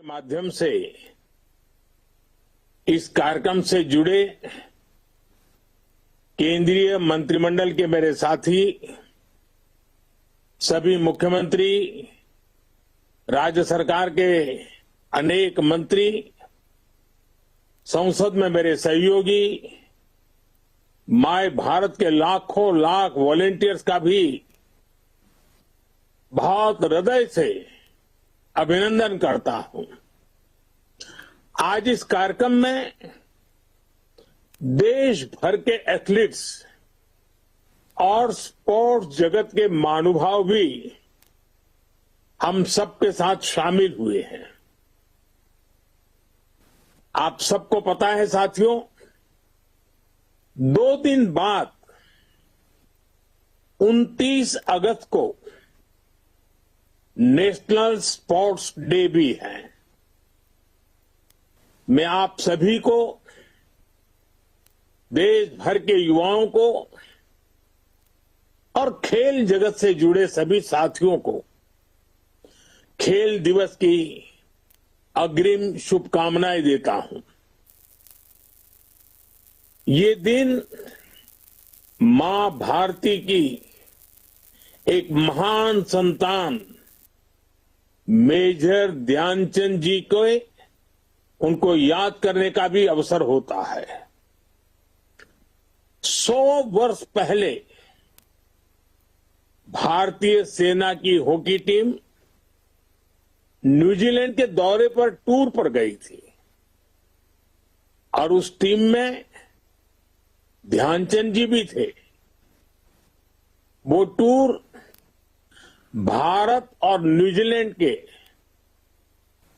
माध्यम से इस कार्यक्रम से जुड़े केंद्रीय मंत्रिमंडल के मेरे साथी, सभी मुख्यमंत्री, राज्य सरकार के अनेक मंत्री, संसद में मेरे सहयोगी, माय भारत के लाखों लाख वॉलेंटियर्स का भी बहुत हृदय से अभिनंदन करता हूं। आज इस कार्यक्रम में देश भर के एथलीट्स और स्पोर्ट्स जगत के महानुभाव भी हम सबके साथ शामिल हुए हैं। आप सबको पता है साथियों, 2 दिन बाद 29 अगस्त को नेशनल स्पोर्ट्स डे भी है। मैं आप सभी को, देश भर के युवाओं को और खेल जगत से जुड़े सभी साथियों को खेल दिवस की अग्रिम शुभकामनाएं देता हूं। ये दिन मां भारती की एक महान संतान मेजर ध्यानचंद जी को उनको याद करने का भी अवसर होता है। 100 वर्ष पहले भारतीय सेना की हॉकी टीम न्यूजीलैंड के दौरे पर टूर पर गई थी और उस टीम में ध्यानचंद जी भी थे। वो टूर भारत और न्यूजीलैंड के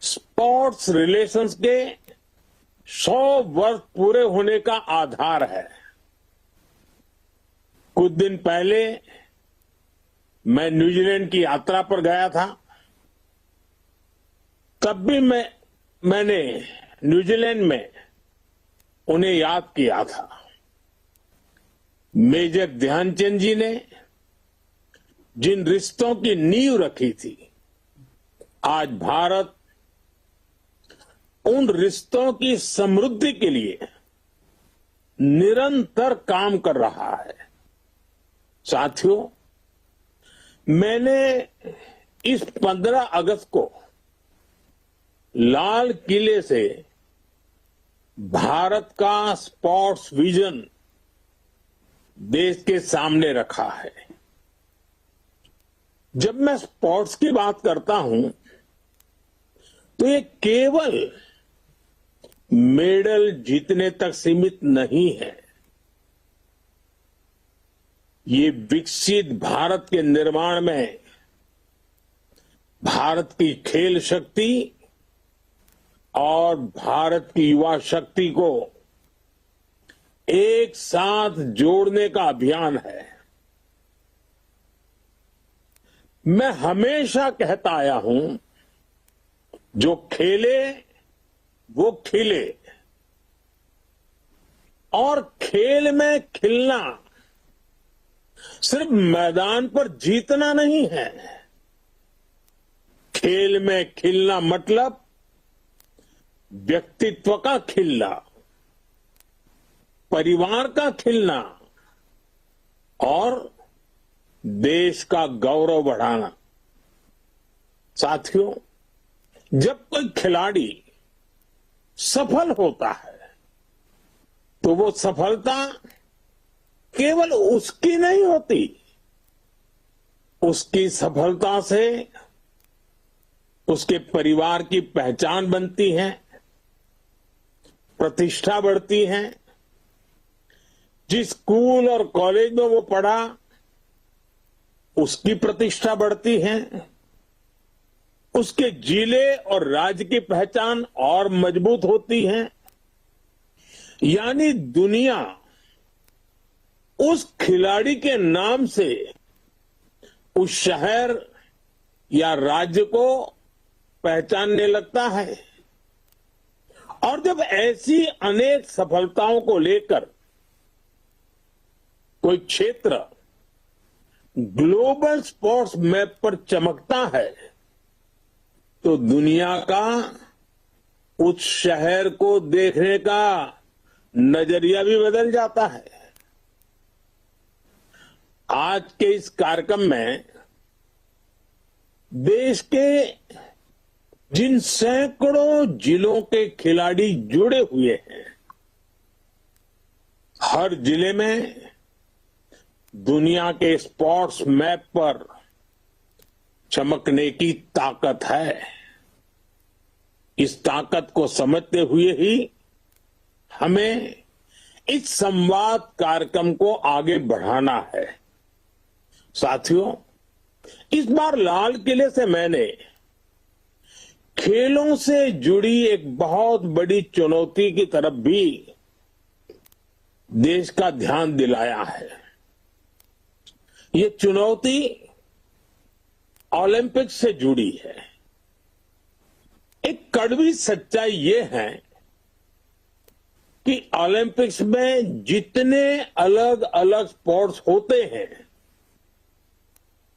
स्पोर्ट्स रिलेशंस के 100 वर्ष पूरे होने का आधार है। कुछ दिन पहले मैं न्यूजीलैंड की यात्रा पर गया था। तब भी मैंने न्यूजीलैंड में उन्हें याद किया था। मेजर ध्यानचंद जी ने जिन रिश्तों की नींव रखी थी, आज भारत उन रिश्तों की समृद्धि के लिए निरंतर काम कर रहा है। साथियों, मैंने इस 15 अगस्त को लाल किले से भारत का स्पोर्ट्स विजन देश के सामने रखा है। जब मैं स्पोर्ट्स की बात करता हूं तो ये केवल मेडल जीतने तक सीमित नहीं है। ये विकसित भारत के निर्माण में भारत की खेल शक्ति और भारत की युवा शक्ति को एक साथ जोड़ने का अभियान है। मैं हमेशा कहता आया हूं, जो खेले वो खिले, और खेल में खिलना सिर्फ मैदान पर जीतना नहीं है। खेल में खिलना मतलब व्यक्तित्व का खिलना, परिवार का खिलना और देश का गौरव बढ़ाना। साथियों, जब कोई खिलाड़ी सफल होता है तो वो सफलता केवल उसकी नहीं होती, उसकी सफलता से उसके परिवार की पहचान बनती है, प्रतिष्ठा बढ़ती है। जिस स्कूल और कॉलेज में वो पढ़ा उसकी प्रतिष्ठा बढ़ती है, उसके जिले और राज्य की पहचान और मजबूत होती है। यानी दुनिया उस खिलाड़ी के नाम से उस शहर या राज्य को पहचानने लगता है। और जब ऐसी अनेक सफलताओं को लेकर कोई क्षेत्र ग्लोबल स्पोर्ट्स मैप पर चमकता है तो दुनिया का उस शहर को देखने का नजरिया भी बदल जाता है। आज के इस कार्यक्रम में देश के जिन सैकड़ों जिलों के खिलाड़ी जुड़े हुए हैं, हर जिले में दुनिया के स्पोर्ट्स मैप पर चमकने की ताकत है। इस ताकत को समझते हुए ही हमें इस संवाद कार्यक्रम को आगे बढ़ाना है। साथियों, इस बार लाल किले से मैंने खेलों से जुड़ी एक बहुत बड़ी चुनौती की तरफ भी देश का ध्यान दिलाया है। ये चुनौती ओलंपिक से जुड़ी है। एक कड़वी सच्चाई ये है कि ओलंपिक्स में जितने अलग अलग स्पोर्ट्स होते हैं,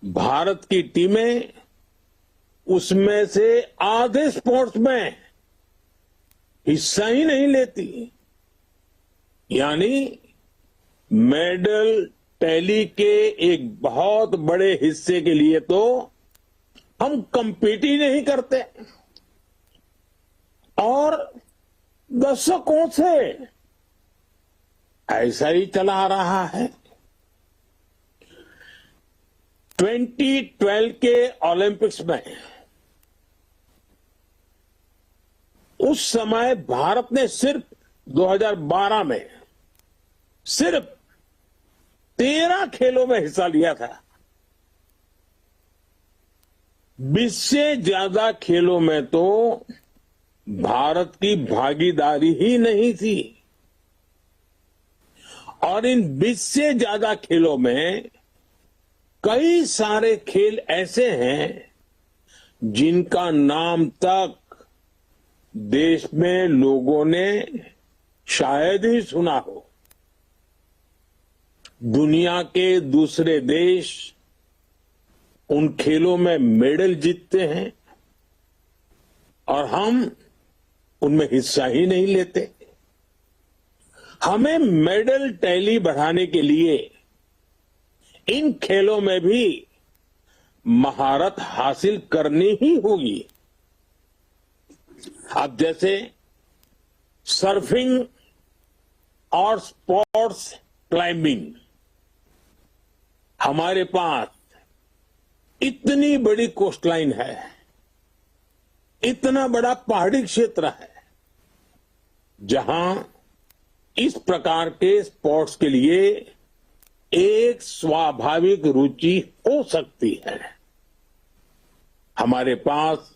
भारत की टीमें उसमें से आधे स्पोर्ट्स में हिस्सा ही नहीं लेती। यानी मेडल टैली के एक बहुत बड़े हिस्से के लिए तो हम compete ही नहीं करते। और दशकों से ऐसा ही चला आ रहा है। 2012 के ओलंपिक्स में उस समय भारत ने सिर्फ 2012 में सिर्फ 13 खेलों में हिस्सा लिया था। 20 से ज्यादा खेलों में तो भारत की भागीदारी ही नहीं थी। और इन 20 से ज्यादा खेलों में कई सारे खेल ऐसे हैं जिनका नाम तक देश में लोगों ने शायद ही सुना हो। दुनिया के दूसरे देश उन खेलों में मेडल जीतते हैं और हम उनमें हिस्सा ही नहीं लेते। हमें मेडल टैली बढ़ाने के लिए इन खेलों में भी महारत हासिल करनी ही होगी। अब जैसे सर्फिंग और स्पोर्ट्स क्लाइंबिंग, हमारे पास इतनी बड़ी कोस्टलाइन है, इतना बड़ा पहाड़ी क्षेत्र है, जहां इस प्रकार के स्पोर्ट्स के लिए एक स्वाभाविक रुचि हो सकती है। हमारे पास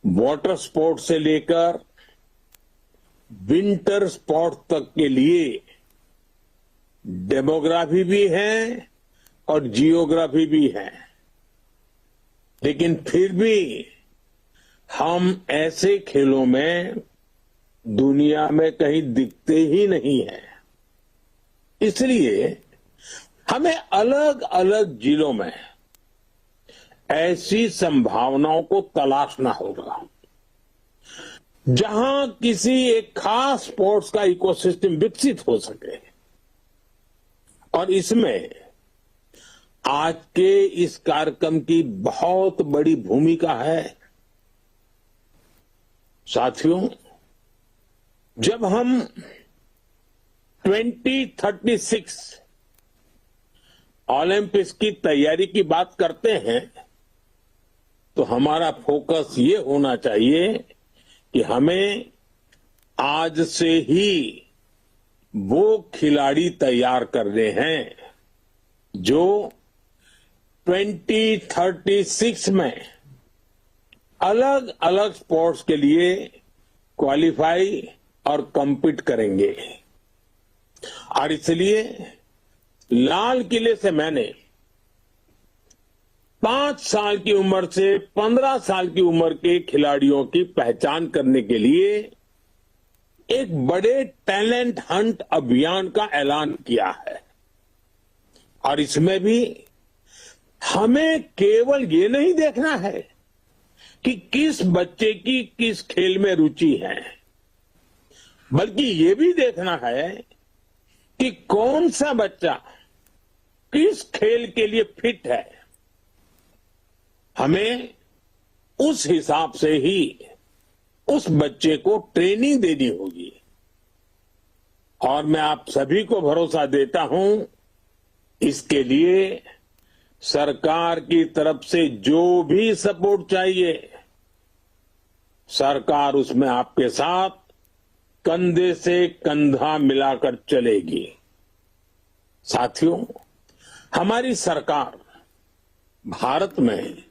वाटर स्पोर्ट से लेकर विंटर स्पोर्ट तक के लिए डेमोग्राफी भी है और जियोग्राफी भी है। लेकिन फिर भी हम ऐसे खेलों में दुनिया में कहीं दिखते ही नहीं है। इसलिए हमें अलग अलग जिलों में ऐसी संभावनाओं को तलाशना होगा जहां किसी एक खास स्पोर्ट्स का इकोसिस्टम विकसित हो सके। और इसमें आज के इस कार्यक्रम की बहुत बड़ी भूमिका है। साथियों, जब हम 2036 ओलंपिक्स की तैयारी की बात करते हैं तो हमारा फोकस ये होना चाहिए कि हमें आज से ही वो खिलाड़ी तैयार करने हैं जो 2036 में अलग अलग स्पोर्ट्स के लिए क्वालिफाई और कम्पीट करेंगे। और इसलिए लाल किले से मैंने 5 साल की उम्र से 15 साल की उम्र के खिलाड़ियों की पहचान करने के लिए एक बड़े टैलेंट हंट अभियान का ऐलान किया है। और इसमें भी हमें केवल ये नहीं देखना है कि किस बच्चे की किस खेल में रुचि है, बल्कि ये भी देखना है कि कौन सा बच्चा किस खेल के लिए फिट है। हमें उस हिसाब से ही उस बच्चे को ट्रेनिंग देनी होगी। और मैं आप सभी को भरोसा देता हूं, इसके लिए सरकार की तरफ से जो भी सपोर्ट चाहिए, सरकार उसमें आपके साथ कंधे से कंधा मिलाकर चलेगी। साथियों, हमारी सरकार भारत में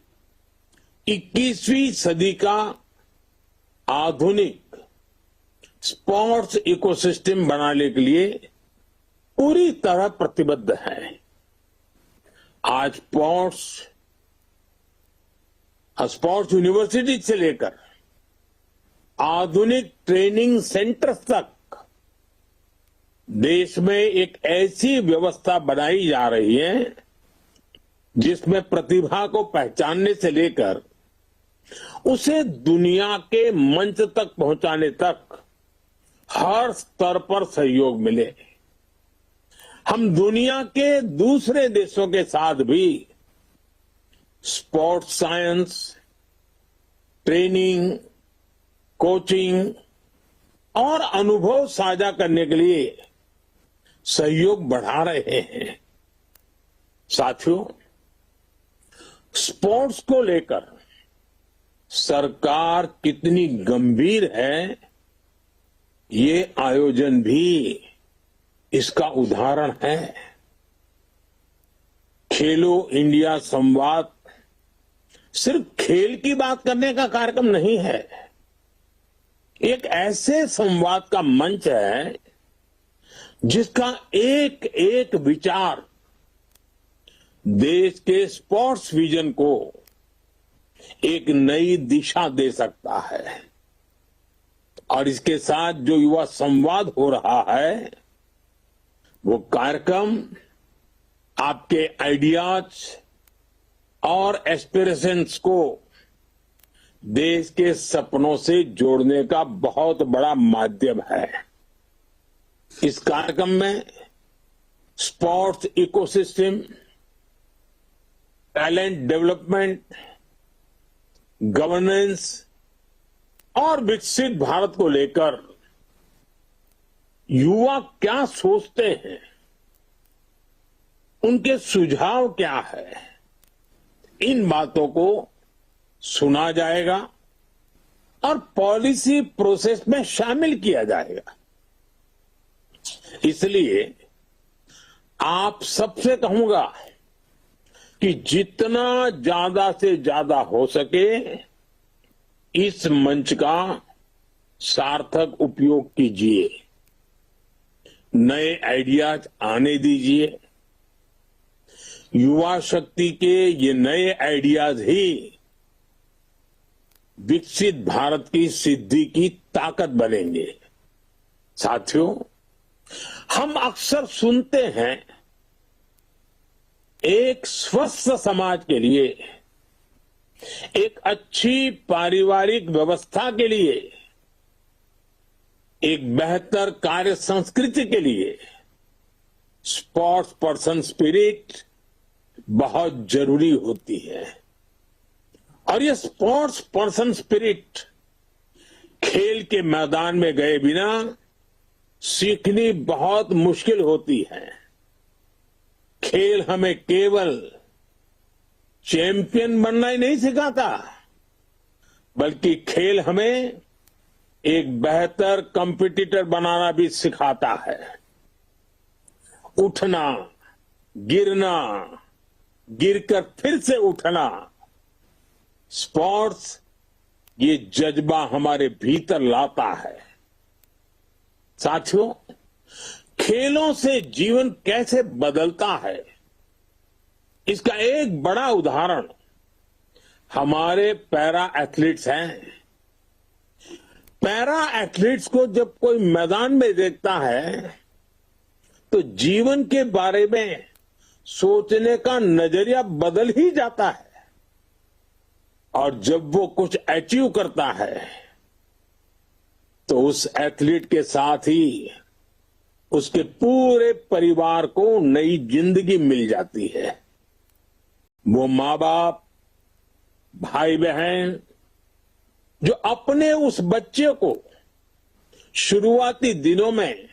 21वीं सदी का आधुनिक स्पोर्ट्स इकोसिस्टम बनाने के लिए पूरी तरह प्रतिबद्ध है। आज स्पोर्ट्स यूनिवर्सिटी से लेकर आधुनिक ट्रेनिंग सेंटर्स तक देश में एक ऐसी व्यवस्था बनाई जा रही है जिसमें प्रतिभा को पहचानने से लेकर उसे दुनिया के मंच तक पहुंचाने तक हर स्तर पर सहयोग मिले। हम दुनिया के दूसरे देशों के साथ भी स्पोर्ट्स साइंस, ट्रेनिंग, कोचिंग और अनुभव साझा करने के लिए सहयोग बढ़ा रहे हैं। साथियों, स्पोर्ट्स को लेकर सरकार कितनी गंभीर है, ये आयोजन भी इसका उदाहरण है। खेलो इंडिया संवाद सिर्फ खेल की बात करने का कार्यक्रम नहीं है, एक ऐसे संवाद का मंच है जिसका एक एक विचार देश के स्पोर्ट्स विजन को एक नई दिशा दे सकता है। और इसके साथ जो युवा संवाद हो रहा है, वो कार्यक्रम आपके आइडियाज और एस्पिरेशंस को देश के सपनों से जोड़ने का बहुत बड़ा माध्यम है। इस कार्यक्रम में sports ecosystem, talent development, governance और विकसित भारत को लेकर युवा क्या सोचते हैं, उनके सुझाव क्या है, इन बातों को सुना जाएगा और पॉलिसी प्रोसेस में शामिल किया जाएगा। इसलिए आप सबसे कहूंगा कि जितना ज्यादा से ज्यादा हो सके इस मंच का सार्थक उपयोग कीजिए, नए आइडियाज आने दीजिए। युवा शक्ति के ये नए आइडियाज ही विकसित भारत की सिद्धि की ताकत बनेंगे। साथियों, हम अक्सर सुनते हैं एक स्वस्थ समाज के लिए, एक अच्छी पारिवारिक व्यवस्था के लिए, एक बेहतर कार्य संस्कृति के लिए स्पोर्ट्स पर्सन स्पिरिट बहुत जरूरी होती है। और ये स्पोर्ट्स पर्सन स्पिरिट खेल के मैदान में गए बिना सीखनी बहुत मुश्किल होती है। खेल हमें केवल चैंपियन बनना ही नहीं सिखाता, बल्कि खेल हमें एक बेहतर कंपटीटर बनाना भी सिखाता है। उठना, गिरना, गिरकर फिर से उठना, स्पोर्ट्स ये जज्बा हमारे भीतर लाता है। साथियों, खेलों से जीवन कैसे बदलता है, इसका एक बड़ा उदाहरण हमारे पैरा एथलीट्स हैं। पैरा एथलीट्स को जब कोई मैदान में देखता है तो जीवन के बारे में सोचने का नजरिया बदल ही जाता है। और जब वो कुछ अचीव करता है तो उस एथलीट के साथ ही उसके पूरे परिवार को नई जिंदगी मिल जाती है। वो माँ बाप, भाई बहन जो अपने उस बच्चे को शुरुआती दिनों में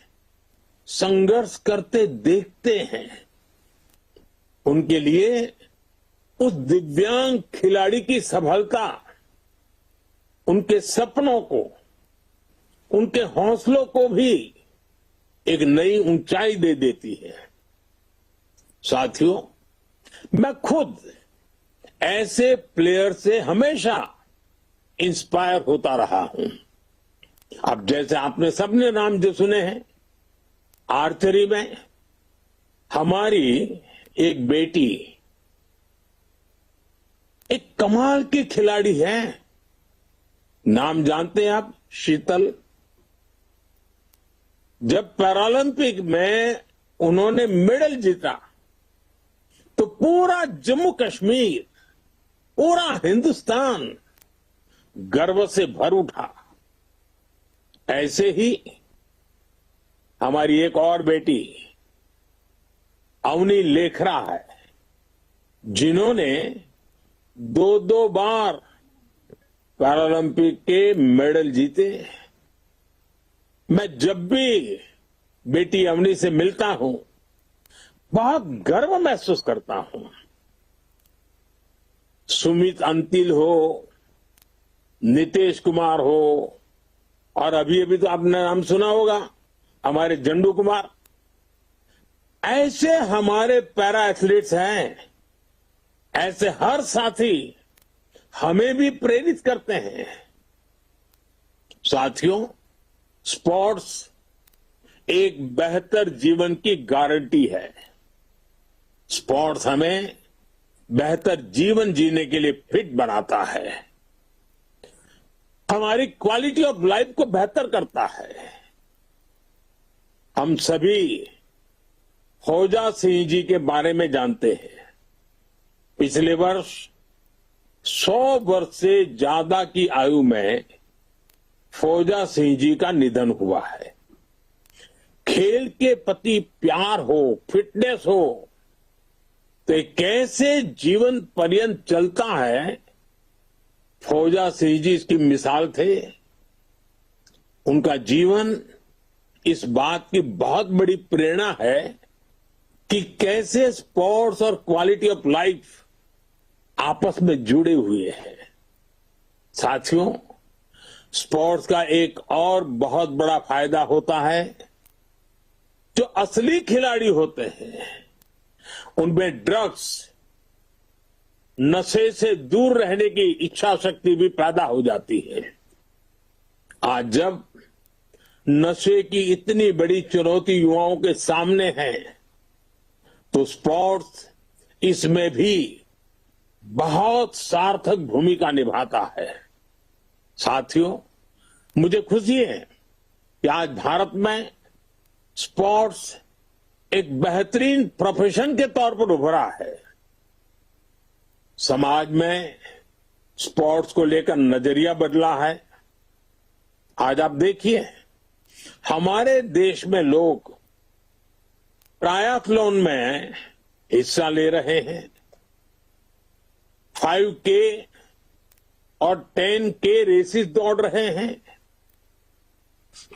संघर्ष करते देखते हैं, उनके लिए उस दिव्यांग खिलाड़ी की सफलता उनके सपनों को, उनके हौसलों को भी एक नई ऊंचाई दे देती है। साथियों, मैं खुद ऐसे प्लेयर से हमेशा इंस्पायर होता रहा हूं। अब जैसे आपने सबने नाम जो सुने हैं, आर्चरी में हमारी एक बेटी एक कमाल की खिलाड़ी है। नाम जानते हैं आप? शीतल। जब पैरालंपिक में उन्होंने मेडल जीता तो पूरा जम्मू कश्मीर, पूरा हिंदुस्तान गर्व से भर उठा। ऐसे ही हमारी एक और बेटी अवनी लेखरा है, जिन्होंने 2 बार पैरालंपिक के मेडल जीते। मैं जब भी बेटी अवनी से मिलता हूं, बहुत गर्व महसूस करता हूं। सुमित अंतिल हो, नीतीश कुमार हो, और अभी अभी तो आपने नाम सुना होगा हमारे जंडू कुमार। ऐसे हमारे पैरा एथलीट्स हैं। ऐसे हर साथी हमें भी प्रेरित करते हैं। साथियों, स्पोर्ट्स एक बेहतर जीवन की गारंटी है। स्पोर्ट्स हमें बेहतर जीवन जीने के लिए फिट बनाता है, हमारी क्वालिटी ऑफ लाइफ को बेहतर करता है। हम सभी फौजा सिंह जी के बारे में जानते हैं। पिछले वर्ष 100 वर्ष से ज्यादा की आयु में फौजा सिंह जी का निधन हुआ है। खेल के प्रति प्यार हो, फिटनेस हो, तो ये कैसे जीवन पर्यंत चलता है, फौजा सिंह जी इसकी मिसाल थे। उनका जीवन इस बात की बहुत बड़ी प्रेरणा है कि कैसे स्पोर्ट्स और क्वालिटी ऑफ लाइफ आपस में जुड़े हुए हैं। साथियों, स्पोर्ट्स का एक और बहुत बड़ा फायदा होता है, जो असली खिलाड़ी होते हैं उनमें ड्रग्स, नशे से दूर रहने की इच्छा शक्ति भी पैदा हो जाती है। आज जब नशे की इतनी बड़ी चुनौती युवाओं के सामने है, तो स्पोर्ट्स इसमें भी बहुत सार्थक भूमिका निभाता है। साथियों, मुझे खुशी है कि आज भारत में स्पोर्ट्स एक बेहतरीन प्रोफेशन के तौर पर उभरा है। समाज में स्पोर्ट्स को लेकर नजरिया बदला है। आज आप देखिए, हमारे देश में लोग ट्रायथलॉन में हिस्सा ले रहे हैं। 5K और 10K रेसेस दौड़ रहे हैं।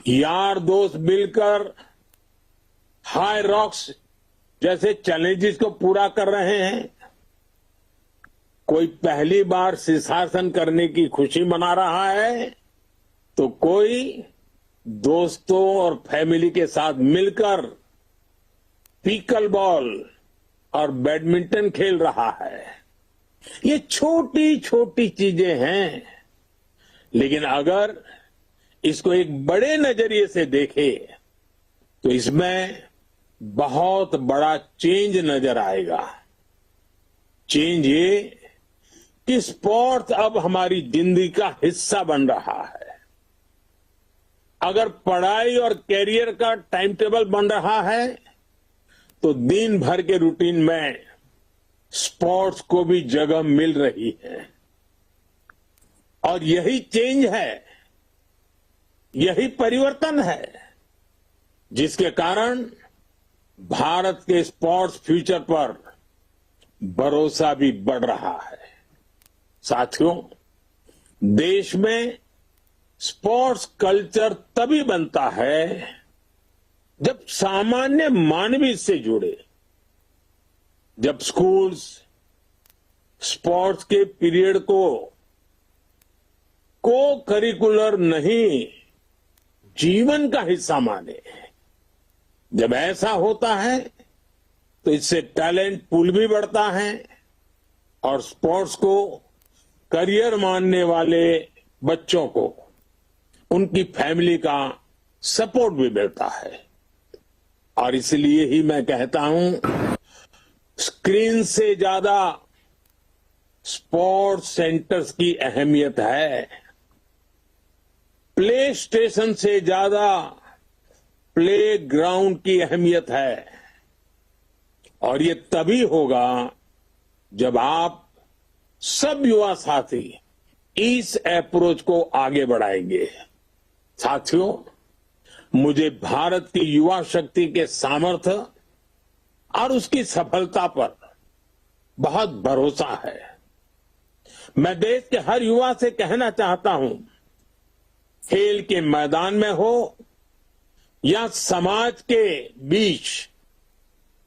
यार दोस्त मिलकर हाई रॉक्स जैसे चैलेंजेस को पूरा कर रहे हैं। कोई पहली बार शीर्षासन करने की खुशी मना रहा है, तो कोई दोस्तों और फैमिली के साथ मिलकर पिकल बॉल और बैडमिंटन खेल रहा है। ये छोटी छोटी चीजें हैं, लेकिन अगर इसको एक बड़े नजरिए से देखें तो इसमें बहुत बड़ा चेंज नजर आएगा। चेंज ये कि स्पोर्ट्स अब हमारी जिंदगी का हिस्सा बन रहा है। अगर पढ़ाई और कैरियर का टाइम टेबल बन रहा है, तो दिन भर के रूटीन में स्पोर्ट्स को भी जगह मिल रही है। और यही चेंज है, यही परिवर्तन है, जिसके कारण भारत के स्पोर्ट्स फ्यूचर पर भरोसा भी बढ़ रहा है। साथियों, देश में स्पोर्ट्स कल्चर तभी बनता है जब सामान्य मानव इससे जुड़े, जब स्कूल्स स्पोर्ट्स के पीरियड को करिकुलर नहीं, जीवन का हिस्सा माने। जब ऐसा होता है तो इससे टैलेंट पूल भी बढ़ता है और स्पोर्ट्स को करियर मानने वाले बच्चों को उनकी फैमिली का सपोर्ट भी मिलता है। और इसलिए ही मैं कहता हूं, स्क्रीन से ज्यादा स्पोर्ट्स सेंटर्स की अहमियत है। प्ले स्टेशन से ज्यादा प्ले ग्राउंड की अहमियत है। और ये तभी होगा जब आप सब युवा साथी इस अप्रोच को आगे बढ़ाएंगे। साथियों, मुझे भारत की युवा शक्ति के सामर्थ्य और उसकी सफलता पर बहुत भरोसा है। मैं देश के हर युवा से कहना चाहता हूं, खेल के मैदान में हो या समाज के बीच,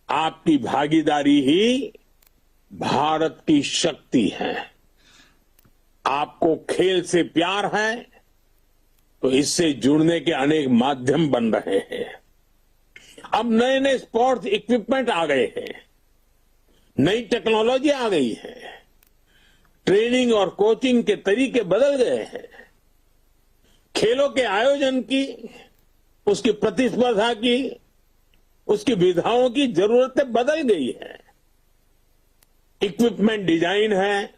आपकी भागीदारी ही भारत की शक्ति है। आपको खेल से प्यार है तो इससे जुड़ने के अनेक माध्यम बन रहे हैं। अब नए नए स्पोर्ट्स इक्विपमेंट आ गए हैं, नई टेक्नोलॉजी आ गई है, ट्रेनिंग और कोचिंग के तरीके बदल गए हैं, खेलों के आयोजन की, उसकी प्रतिस्पर्धा की, उसकी विधाओं की जरूरतें बदल गई है। इक्विपमेंट डिजाइन है,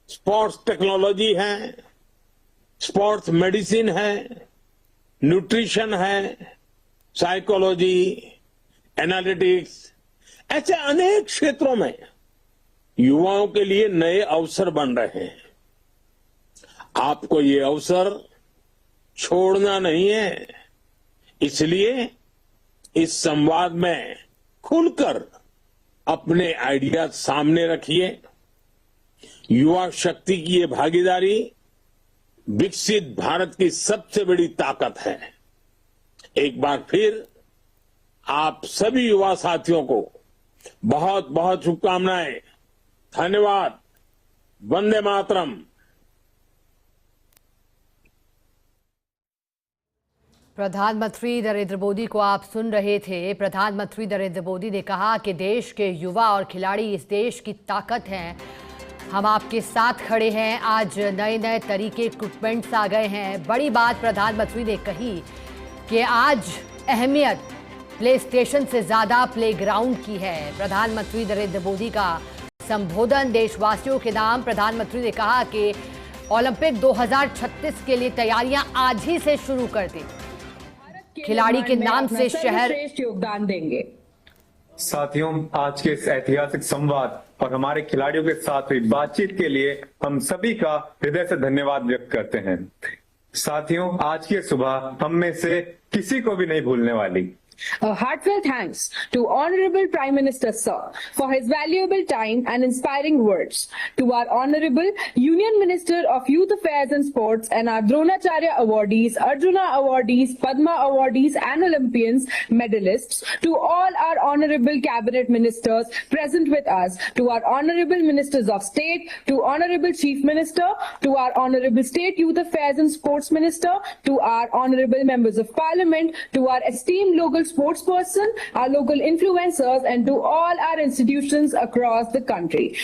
स्पोर्ट्स टेक्नोलॉजी है, स्पोर्ट्स मेडिसिन है, न्यूट्रिशन है, साइकोलॉजी, एनालिटिक्स, ऐसे अनेक क्षेत्रों में युवाओं के लिए नए अवसर बन रहे हैं। आपको ये अवसर छोड़ना नहीं है। इसलिए इस संवाद में खुलकर अपने आइडिया सामने रखिए। युवा शक्ति की ये भागीदारी विकसित भारत की सबसे बड़ी ताकत है। एक बार फिर आप सभी युवा साथियों को बहुत बहुत शुभकामनाएं। धन्यवाद। वंदे मातरम। प्रधानमंत्री नरेंद्र मोदी को आप सुन रहे थे। प्रधानमंत्री नरेंद्र मोदी ने कहा कि देश के युवा और खिलाड़ी इस देश की ताकत हैं। हम आपके साथ खड़े हैं। आज नए नए तरीके इक्विपमेंट्स आ गए हैं। बड़ी बात प्रधानमंत्री ने कही कि आज अहमियत प्ले स्टेशन से ज़्यादा प्ले ग्राउंड की है। प्रधानमंत्री नरेंद्र मोदी का संबोधन देशवासियों के नाम। प्रधानमंत्री ने कहा कि ओलंपिक 2036 के लिए तैयारियां आज ही से शुरू कर दी। खिलाड़ी के नाम से शहर श्रेष्ठ योगदान देंगे। साथियों, आज के इस ऐतिहासिक संवाद और हमारे खिलाड़ियों के साथ हुई बातचीत के लिए हम सभी का हृदय से धन्यवाद व्यक्त करते हैं। साथियों, आज की सुबह हम में से किसी को भी नहीं भूलने वाली। A heartfelt thanks to Honorable Prime Minister Sir for his valuable time and inspiring words. To our Honorable Union Minister of Youth Affairs and Sports and our Dronacharya awardees, Arjuna awardees, Padma awardees and Olympians medalists. To all our Honorable Cabinet Ministers present with us. To our Honorable Ministers of State. To Honorable Chief Minister. To our Honorable State Youth Affairs and Sports Minister. To our Honorable Members of Parliament. To our esteemed local sports person, our local influencers, and to all our institutions across the country.